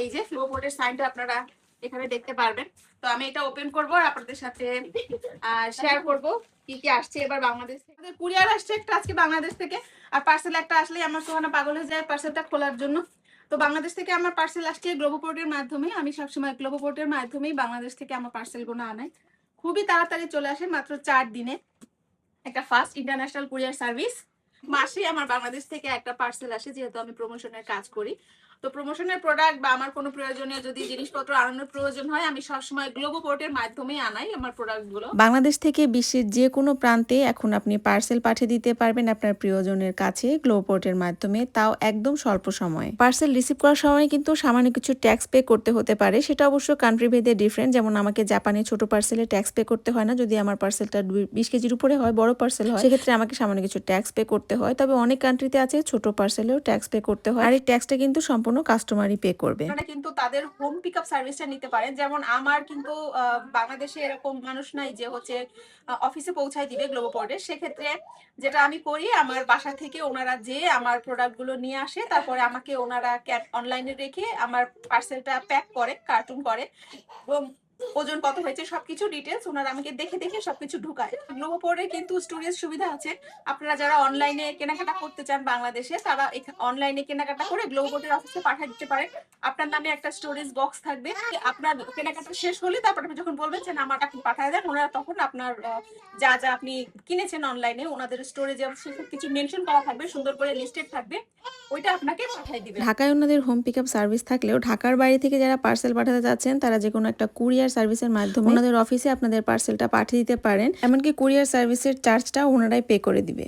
এই যে ফ্লোবোর্ডের সাইনটা আপনারা এখানে দেখতে পারবেন। তো আমি এটা ওপেন করবো আর আপনাদের সাথে শেয়ার করব কি কি আসছে এবার বাংলাদেশ থেকে। আমাদের কুরিয়ার আসছে একটা আজকে বাংলাদেশ থেকে, আর পার্সেল একটা আসলেই আমার সোহানা পাগল হয়ে যায় পার্সেলটা খোলার জন্য। তো বাংলাদেশ থেকে আমার পার্সেল আসছে গ্লোবোপোর্টের মাধ্যমে। আমি সবসময় গ্লোবোপোর্টের মাধ্যমেই বাংলাদেশ থেকে আমার পার্সেলগুলো আনাই, খুবই তাড়াতাড়ি চলে আসে, মাত্র 4 দিনে। একটা ফাস্ট ইন্টারন্যাশনাল কুরিয়ার সার্ভিস। মাসে আমার বাংলাদেশ থেকে একটা পার্সেল আসে, যেহেতু আমি প্রমোশনের কাজ করি। তো প্রমোশনের প্রোডাক্ট বা আমার কোনো প্রয়োজনীয় যদি জিনিসপত্র আনানোর প্রয়োজন হয়, আমি সবসময় গ্লোবোপোর্টের মাধ্যমেই আনাই আমার প্রোডাক্টগুলো। বাংলাদেশ থেকে বিশ্বের যে কোনো প্রান্তে এখন আপনি পার্সেল পাঠিয়ে দিতে পারবেন আপনার প্রিয়জনের কাছে গ্লোবোপোর্টের মাধ্যমে, তাও একদম স্বল্প সময়ে। পার্সেল রিসিভ করার সময় কিন্তু সামান্য কিছু ট্যাক্স পে করতে হতে পারে, সেটা অবশ্য কান্ট্রি ভেদে ডিফারেন্ট। যেমন আমাকে জাপানে ছোট পার্সেলে ট্যাক্স পে করতে হয় না, যদি আমার পার্সেলটা 20 কেজির উপরে হয়, বড় পার্সেল হয়, সেক্ষেত্রে আমাকে সামান্য কিছু ট্যাক্স পে করতে হয়। তবে অনেক কান্ট্রিতে আছে ছোট পার্সেলেও ট্যাক্স পে করতে হয়, আর এই ট্যাক্সটা কিন্তু সম্পূর্ণ কাস্টমারই পে করবে। আপনারা কিন্তু তাদের হোম পিক আপ সার্ভিসটা নিতে পারেন। যেমন আমার কিন্তু বাংলাদেশে এরকম মানুষ নাই যে হচ্ছে অফিসে পৌঁছায় দিবে গ্লোবোপোর্টে। সেক্ষেত্রে যেটা আমি করি, আমার বাসা থেকে ওনারা যে আমার প্রোডাক্টগুলো নিয়ে আসে, তারপরে আমাকে ওনারা অনলাইনে রেখে আমার পার্সেলটা প্যাক করে, কার্টুন করে, এবং ওজন কত হয়েছে সবকিছু ডিটেলস ওনারা আমাকে দেখে দেখে সবকিছু ঢুকায়। গ্লোবোপোর্টে কিন্তু স্টোরেজ সুবিধা আছে। আপনারা যারা অনলাইনে কেনাকাটা করতে চান বাংলাদেশে, তারা অনলাইনে কেনাকাটা করে গ্লোবোপোর্টের অফিসে পাঠিয়ে দিতে পারে। আপনার নামে একটা স্টোরেজ বক্স থাকবে। আপনার কেনাকাটা শেষ হলে তারপর আপনি যখন বলবেন যে আমার টাকা পাঠিয়ে দেন, ওনারা তখন আপনার যা যা আপনি কিনেছেন অনলাইনে, ওনাদের স্টোরেজে সব কিছু মেনশন করা থাকবে, সুন্দর করে লিস্টেড থাকবে, ওইটা আপনাকে পাঠিয়ে দিবে। ঢাকায় ওনাদের হোম পিক আপ সার্ভিস থাকলেও ঢাকার বাইরে থেকে যারা পার্সেল পাঠাতে যাচ্ছেন, তারা যে কোনো একটা কুরিয়ার সার্ভিসের মাধ্যমে ওনাদের অফিসে আপনাদের পার্সেলটা পাঠিয়ে দিতে পারেন। এমনকি কুরিয়ার সার্ভিসের চার্জটা ওনারাই পে করে দিবে।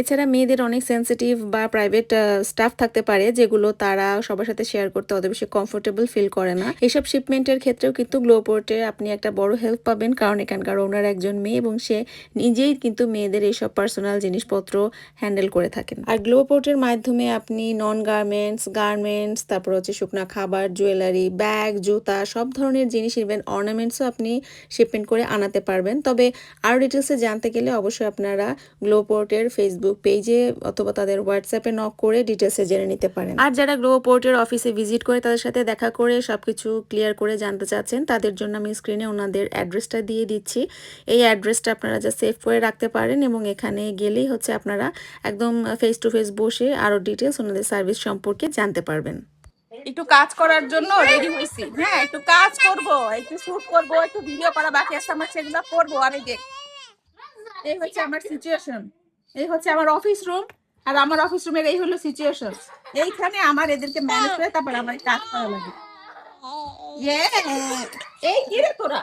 এছাড়া মেয়েদের অনেক সেন্সিটিভ বা প্রাইভেট স্টাফ থাকতে পারে, যেগুলো তারা সবার সাথে শেয়ার করতে অত বেশি কমফোর্টেবল ফিল করে না। এইসব শিপমেন্টের ক্ষেত্রেও কিন্তু গ্লোবোপোর্টে আপনি একটা বড় হেল্প পাবেন, কারণ এখানকার ওনার একজন মেয়ে এবং সে নিজেই কিন্তু মেয়েদের এইসব পার্সোনাল জিনিসপত্র হ্যান্ডেল করে থাকেন। আর গ্লোবোপোর্টের মাধ্যমে আপনি নন গার্মেন্টস, তারপর হচ্ছে শুকনা খাবার, জুয়েলারি, ব্যাগ, জুতা, সব ধরনের জিনিস, ইভেন অর্নামেন্টসও আপনি শিপমেন্ট করে আনাতে পারবেন। তবে আরও ডিটেলসে জানতে গেলে অবশ্যই আপনারা গ্লোবোপোর্টের ফেসবুক পেজে অথবা তাদের হোয়াটসঅ্যাপে নক করে ডিটেলসে জেনে নিতে পারেন। আর যারা গ্লোবোপোর্টের অফিসে ভিজিট করে তাদের সাথে দেখা করে সবকিছু ক্লিয়ার করে জানতে চাচ্ছেন, তাদের জন্য আমি স্ক্রিনে ওনাদের অ্যাড্রেসটা দিয়ে দিচ্ছি। এই অ্যাড্রেসটা আপনারা যা সেভ করে রাখতে পারেন, এবং এখানে গেলেই হচ্ছে আপনারা একদম ফেস টু ফেস বসে আরও ডিটেলস ওনাদের সার্ভিস সম্পর্কে জানতে পারবেন। একটু কাজ করার জন্য রেডি হয়েছি। হ্যাঁ, একটু কাজ করব, একটু শুট করব, একটু ভিডিও করা বাকি আছে আমার, সেগুলো করবো। আমি দেখ, এই হচ্ছে আমার সিচুয়েশন, এই হচ্ছে আমার অফিস রুম, আর আমার অফিস রুমের এই হলো সিচুয়েশন। এইখানে আমার এদেরকে ম্যানেজ করে তারপর আমার কাজ করা লাগে। এই কি রে তোরা,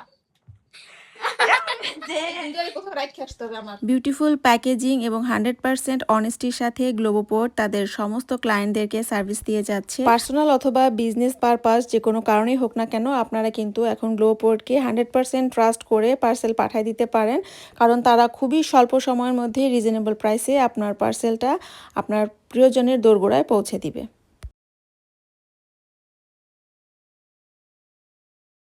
বিউটিফুল প্যাকেজিং এবং 100% অনেস্টির সাথে গ্লোবোপোর্ট তাদের সমস্ত ক্লায়েন্টদেরকে সার্ভিস দিয়ে যাচ্ছে। পার্সোনাল অথবা বিজনেস পারপাস যে কোনো কারণেই হোক না কেন, আপনারা কিন্তু এখন গ্লোবোপোর্টকে 100% ট্রাস্ট করে পার্সেল পাঠিয়ে দিতে পারেন, কারণ তারা খুবই স্বল্প সময়ের মধ্যে রিজনেবল প্রাইসে আপনার পার্সেলটা আপনার প্রিয়জনের দোরগোড়ায় পৌঁছে দিবে।